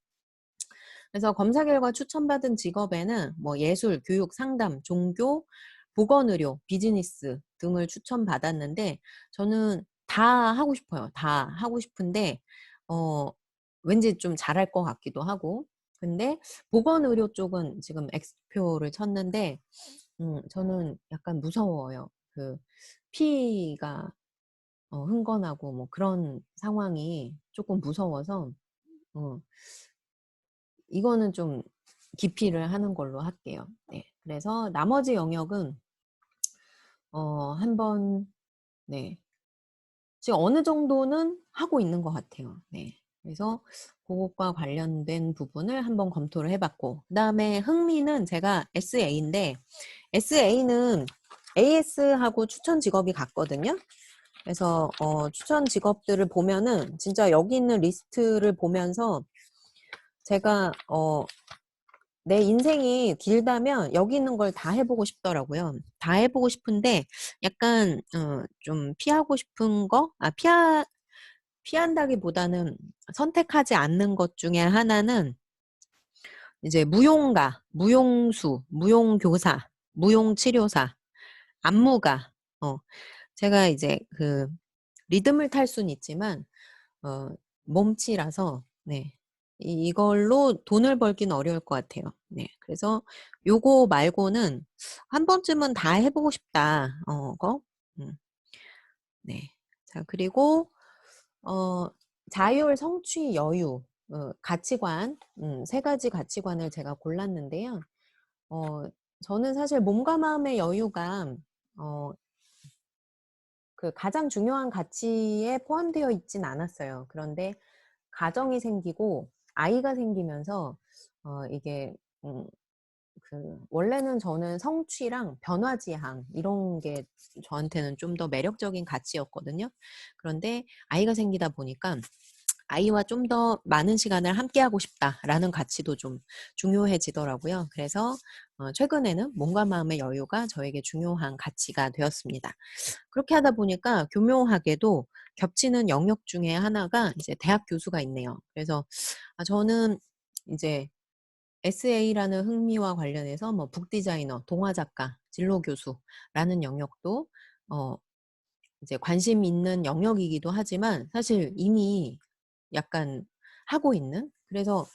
그래서 검사 결과 추천받은 직업에는 뭐 예술, 교육, 상담, 종교, 보건의료, 비즈니스 등을 추천받았는데 저는 다 하고 싶어요. 다 하고 싶은데 왠지 좀 잘할 것 같기도 하고. 근데 보건의료 쪽은 지금 X표를 쳤는데 저는 약간 무서워요. 그 피가 흥건하고 뭐 그런 상황이 조금 무서워서 이거는 좀 기피를 하는 걸로 할게요. 네. 그래서 나머지 영역은 한번 네. 지금 어느 정도는 하고 있는 것 같아요. 네. 그래서 그것과 관련된 부분을 한번 검토를 해봤고, 그 다음에 흥미는 제가 SA인데, SA는 AS하고 추천 직업이 같거든요. 그래서 추천 직업들을 보면은 진짜 여기 있는 리스트를 보면서 제가 내 인생이 길다면 여기 있는 걸 다 해보고 싶더라고요. 다 해보고 싶은데 약간 좀 피하고 싶은 거, 피한다기보다는 선택하지 않는 것 중에 하나는 이제 무용가, 무용수, 무용교사, 무용치료사, 안무가. 제가 이제 그 리듬을 탈 수는 있지만 몸치라서 네. 이걸로 돈을 벌기는 어려울 것 같아요. 네. 그래서 요거 말고는 한 번쯤은 다 해보고 싶다. 네. 자, 그리고 자율, 성취, 여유, 가치관, 세 가지 가치관을 제가 골랐는데요. 저는 사실 몸과 마음의 여유가 그 가장 중요한 가치에 포함되어 있진 않았어요. 그런데 가정이 생기고 아이가 생기면서 이게 원래는 저는 성취랑 변화지향 이런 게 저한테는 좀 더 매력적인 가치였거든요. 그런데 아이가 생기다 보니까 아이와 좀 더 많은 시간을 함께하고 싶다라는 가치도 좀 중요해지더라고요. 그래서 최근에는 몸과 마음의 여유가 저에게 중요한 가치가 되었습니다. 그렇게 하다 보니까 교묘하게도 겹치는 영역 중에 하나가 이제 대학 교수가 있네요. 그래서 저는 이제 SA라는 흥미와 관련해서 뭐 북디자이너, 동화작가, 진로교수라는 영역도 이제 관심 있는 영역이기도 하지만 사실 이미 약간 하고 있는 그래서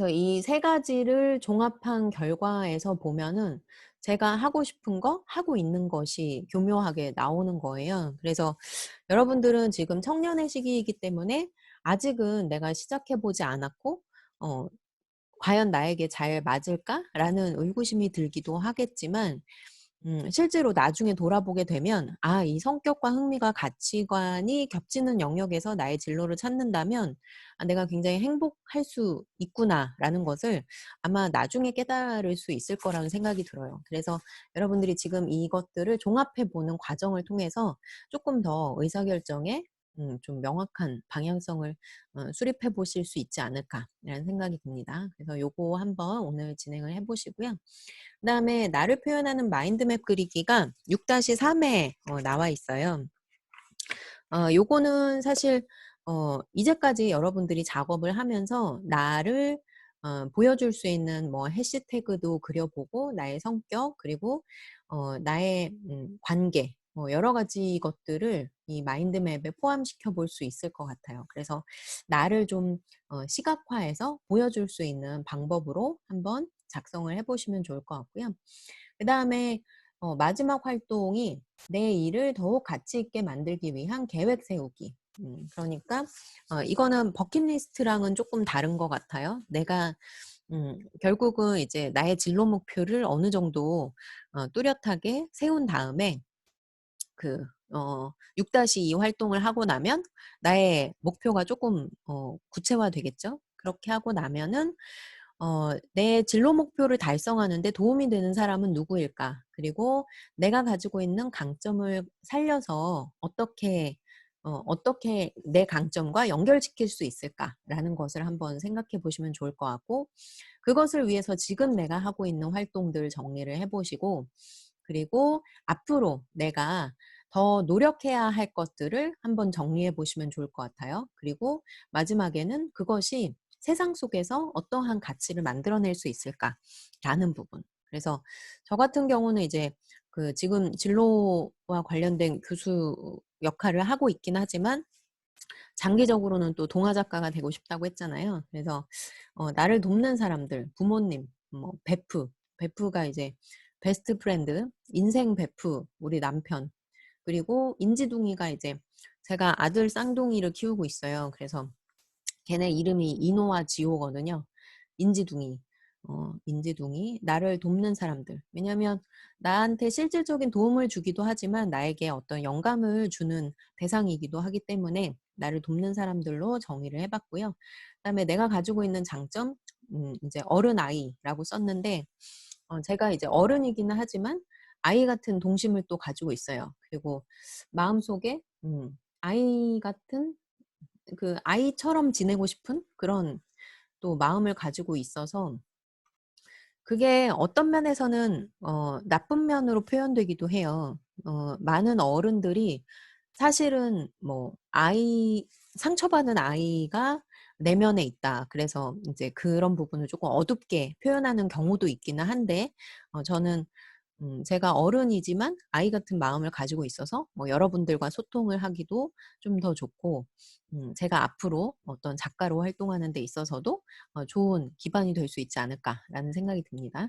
이 세 가지를 종합한 결과에서 보면은 제가 하고 싶은 거, 하고 있는 것이 교묘하게 나오는 거예요. 그래서 여러분들은 지금 청년의 시기이기 때문에 아직은 내가 시작해보지 않았고, 과연 나에게 잘 맞을까라는 의구심이 들기도 하겠지만 실제로 나중에 돌아보게 되면 이 성격과 흥미가 가치관이 겹치는 영역에서 나의 진로를 찾는다면 내가 굉장히 행복할 수 있구나라는 것을 아마 나중에 깨달을 수 있을 거라는 생각이 들어요. 그래서 여러분들이 지금 이것들을 종합해 보는 과정을 통해서 조금 더 의사결정에 좀 명확한 방향성을 수립해 보실 수 있지 않을까라는 생각이 듭니다. 그래서 요거 한번 오늘 진행을 해 보시고요. 그다음에 나를 표현하는 마인드맵 그리기가 6-3에 나와 있어요. 요거는 사실 이제까지 여러분들이 작업을 하면서 나를 보여줄 수 있는 뭐 해시태그도 그려보고 나의 성격 그리고 나의 관계 여러 가지 것들을 이 마인드맵에 포함시켜 볼 수 있을 것 같아요. 그래서 나를 좀 시각화해서 보여줄 수 있는 방법으로 한번 작성을 해보시면 좋을 것 같고요. 그 다음에 마지막 활동이 내 일을 더욱 가치 있게 만들기 위한 계획 세우기. 그러니까 이거는 버킷리스트랑은 조금 다른 것 같아요. 내가 결국은 이제 나의 진로 목표를 어느 정도 뚜렷하게 세운 다음에 그 6-2 활동을 하고 나면 나의 목표가 조금 구체화되겠죠. 그렇게 하고 나면은 내 진로 목표를 달성하는 데 도움이 되는 사람은 누구일까? 그리고 내가 가지고 있는 강점을 살려서 어떻게 내 강점과 연결시킬 수 있을까라는 것을 한번 생각해 보시면 좋을 것 같고, 그것을 위해서 지금 내가 하고 있는 활동들 정리를 해 보시고, 그리고 앞으로 내가 더 노력해야 할 것들을 한번 정리해 보시면 좋을 것 같아요. 그리고 마지막에는 그것이 세상 속에서 어떠한 가치를 만들어낼 수 있을까라는 부분. 그래서 저 같은 경우는 이제 그 지금 진로와 관련된 교수 역할을 하고 있긴 하지만 장기적으로는 또 동화 작가가 되고 싶다고 했잖아요. 그래서 나를 돕는 사람들, 부모님, 뭐 베프가 이제 베스트 프렌드, 인생 베프, 우리 남편, 그리고 인지둥이가 이제 제가 아들 쌍둥이를 키우고 있어요. 그래서 걔네 이름이 이노와 지호거든요. 인지둥이. 인지둥이. 나를 돕는 사람들. 왜냐면 나한테 실질적인 도움을 주기도 하지만 나에게 어떤 영감을 주는 대상이기도 하기 때문에 나를 돕는 사람들로 정의를 해봤고요. 그다음에 내가 가지고 있는 장점, 이제 어른 아이라고 썼는데 제가 이제 어른이기는 하지만 아이 같은 동심을 또 가지고 있어요. 그리고 마음속에 아이 같은 그 아이처럼 지내고 싶은 그런 또 마음을 가지고 있어서 그게 어떤 면에서는 나쁜 면으로 표현되기도 해요. 많은 어른들이 사실은 뭐 상처받은 아이가 내면에 있다. 그래서 이제 그런 부분을 조금 어둡게 표현하는 경우도 있기는 한데 저는 제가 어른이지만 아이 같은 마음을 가지고 있어서 뭐 여러분들과 소통을 하기도 좀 더 좋고 제가 앞으로 어떤 작가로 활동하는 데 있어서도 좋은 기반이 될 수 있지 않을까라는 생각이 듭니다.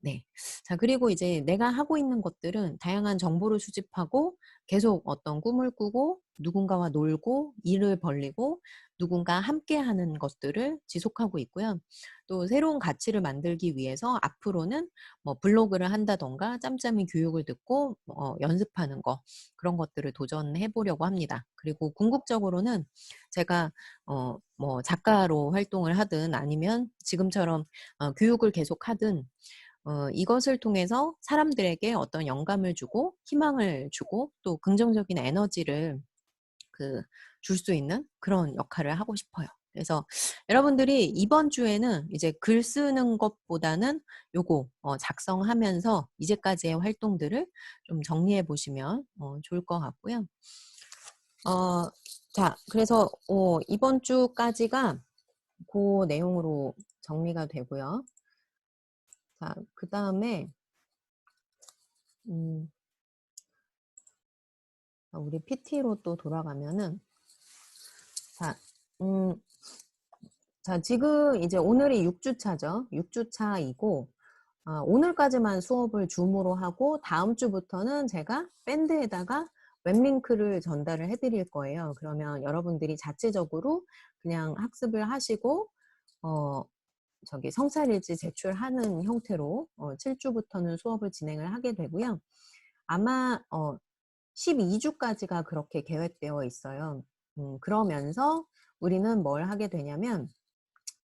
네. 자, 그리고 이제 내가 하고 있는 것들은 다양한 정보를 수집하고 계속 어떤 꿈을 꾸고 누군가와 놀고 일을 벌리고 누군가 함께 하는 것들을 지속하고 있고요. 또 새로운 가치를 만들기 위해서 앞으로는 뭐 블로그를 한다던가 짬짬이 교육을 듣고 연습하는 거 그런 것들을 도전해 보려고 합니다. 그리고 궁극적으로는 제가 뭐 작가로 활동을 하든 아니면 지금처럼 교육을 계속 하든 이것을 통해서 사람들에게 어떤 영감을 주고 희망을 주고 또 긍정적인 에너지를 줄 수 있는 그런 역할을 하고 싶어요. 그래서 여러분들이 이번 주에는 이제 글 쓰는 것보다는 요거 작성하면서 이제까지의 활동들을 좀 정리해 보시면 좋을 것 같고요. 자, 그래서 이번 주까지가 그 내용으로 정리가 되고요. 자, 그 다음에 우리 PT로 또 돌아가면은 자, 지금 이제 오늘이 6주차죠. 6주차이고 오늘까지만 수업을 줌으로 하고 다음 주부터는 제가 밴드에다가 웹링크를 전달을 해드릴 거예요. 그러면 여러분들이 자체적으로 그냥 학습을 하시고 성찰일지 제출하는 형태로 7주부터는 수업을 진행을 하게 되고요. 아마 12주까지가 그렇게 계획되어 있어요. 그러면서 우리는 뭘 하게 되냐면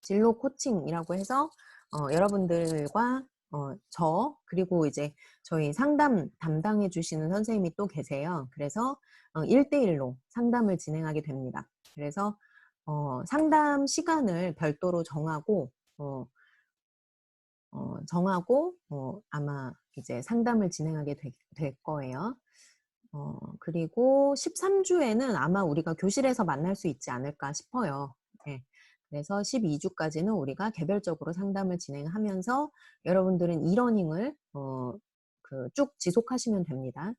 진로 코칭이라고 해서 여러분들과 저 그리고 이제 저희 상담 담당해 주시는 선생님이 또 계세요. 그래서 1대1로 상담을 진행하게 됩니다. 그래서 상담 시간을 별도로 정하고 아마 이제 상담을 진행하게 될 거예요. 그리고 13주에는 아마 우리가 교실에서 만날 수 있지 않을까 싶어요. 네. 그래서 12주까지는 우리가 개별적으로 상담을 진행하면서 여러분들은 이러닝을 쭉 지속하시면 됩니다.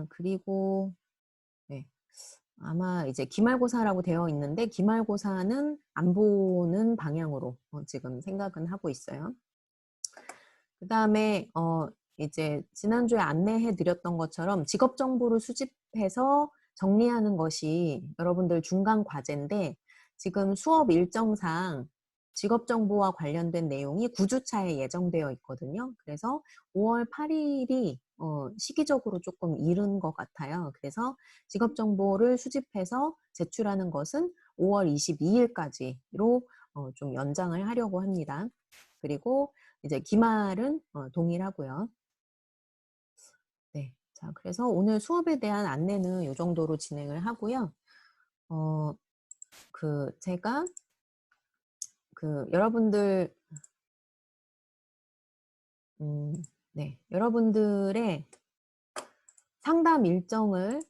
그리고 네. 아마 이제 기말고사라고 되어 있는데 기말고사는 안 보는 방향으로 지금 생각은 하고 있어요. 그 다음에 이제 지난주에 안내해 드렸던 것처럼 직업 정보를 수집해서 정리하는 것이 여러분들 중간 과제인데 지금 수업 일정상 직업 정보와 관련된 내용이 9주차에 예정되어 있거든요. 그래서 5월 8일이 시기적으로 조금 이른 것 같아요. 그래서 직업 정보를 수집해서 제출하는 것은 5월 22일까지로 좀 연장을 하려고 합니다. 그리고 이제 기말은 동일하고요. 네, 자 그래서 오늘 수업에 대한 안내는 이 정도로 진행을 하고요. 제가 여러분들 네, 여러분들의 상담 일정을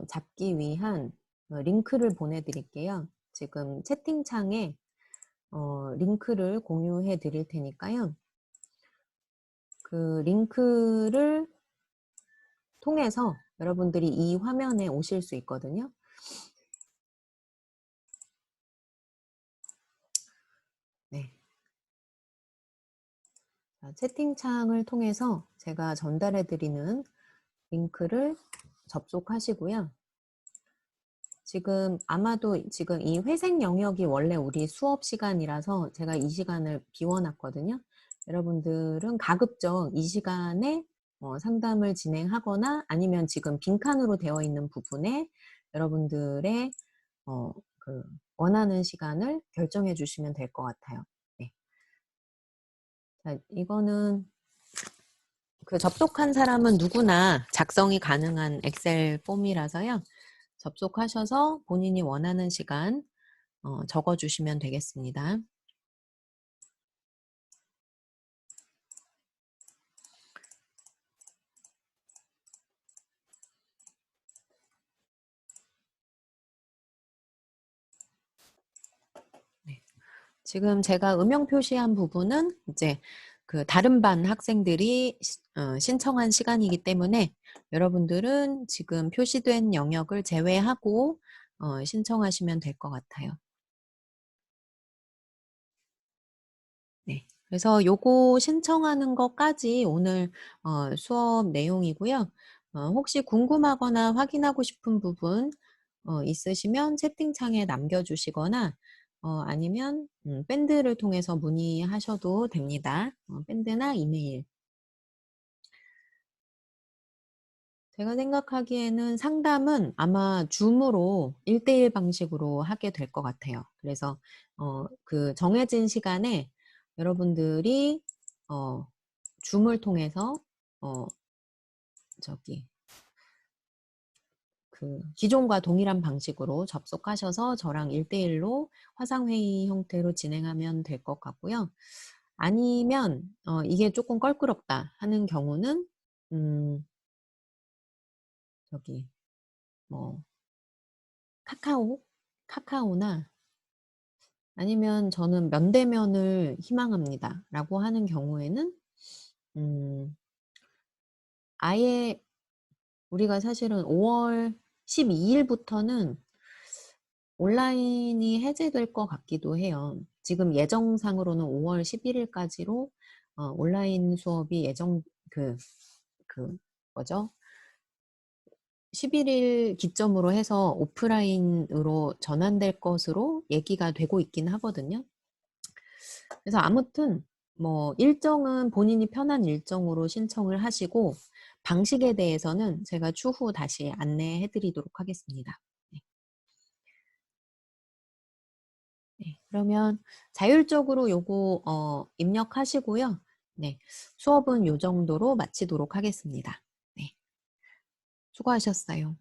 잡기 위한 링크를 보내드릴게요. 지금 채팅창에 링크를 공유해 드릴 테니까요. 그 링크를 통해서 여러분들이 이 화면에 오실 수 있거든요. 네. 자, 채팅창을 통해서 제가 전달해 드리는 링크를 접속하시고요. 지금 아마도 지금 이 회색 영역이 원래 우리 수업 시간이라서 제가 이 시간을 비워놨거든요. 여러분들은 가급적 이 시간에 상담을 진행하거나 아니면 지금 빈칸으로 되어 있는 부분에 여러분들의 원하는 시간을 결정해 주시면 될 것 같아요. 네. 자, 이거는 접속한 사람은 누구나 작성이 가능한 엑셀 폼이라서요. 접속하셔서 본인이 원하는 시간 적어주시면 되겠습니다. 네. 지금 제가 음영 표시한 부분은 이제 다른 반 학생들이 신청한 시간이기 때문에 여러분들은 지금 표시된 영역을 제외하고 신청하시면 될 것 같아요. 네. 그래서 요거 신청하는 것까지 오늘 수업 내용이고요. 혹시 궁금하거나 확인하고 싶은 부분 있으시면 채팅창에 남겨주시거나 아니면 밴드를 통해서 문의하셔도 됩니다. 밴드나 이메일. 제가 생각하기에는 상담은 아마 줌으로 1대1 방식으로 하게 될 것 같아요. 그래서 정해진 시간에 여러분들이 줌을 통해서 기존과 동일한 방식으로 접속하셔서 저랑 1대1로 화상회의 형태로 진행하면 될 것 같고요. 아니면 이게 조금 껄끄럽다 하는 경우는 카카오나 아니면 저는 면대면을 희망합니다 라고 하는 경우에는 아예 우리가 사실은 5월 12일부터는 온라인이 해제될 것 같기도 해요. 지금 예정상으로는 5월 11일까지로 온라인 수업이 11일 기점으로 해서 오프라인으로 전환될 것으로 얘기가 되고 있긴 하거든요. 그래서 아무튼 뭐 일정은 본인이 편한 일정으로 신청을 하시고 방식에 대해서는 제가 추후 다시 안내해 드리도록 하겠습니다. 네. 네, 그러면 자율적으로 요거 입력하시고요. 네, 수업은 요 정도로 마치도록 하겠습니다. 네, 수고하셨어요.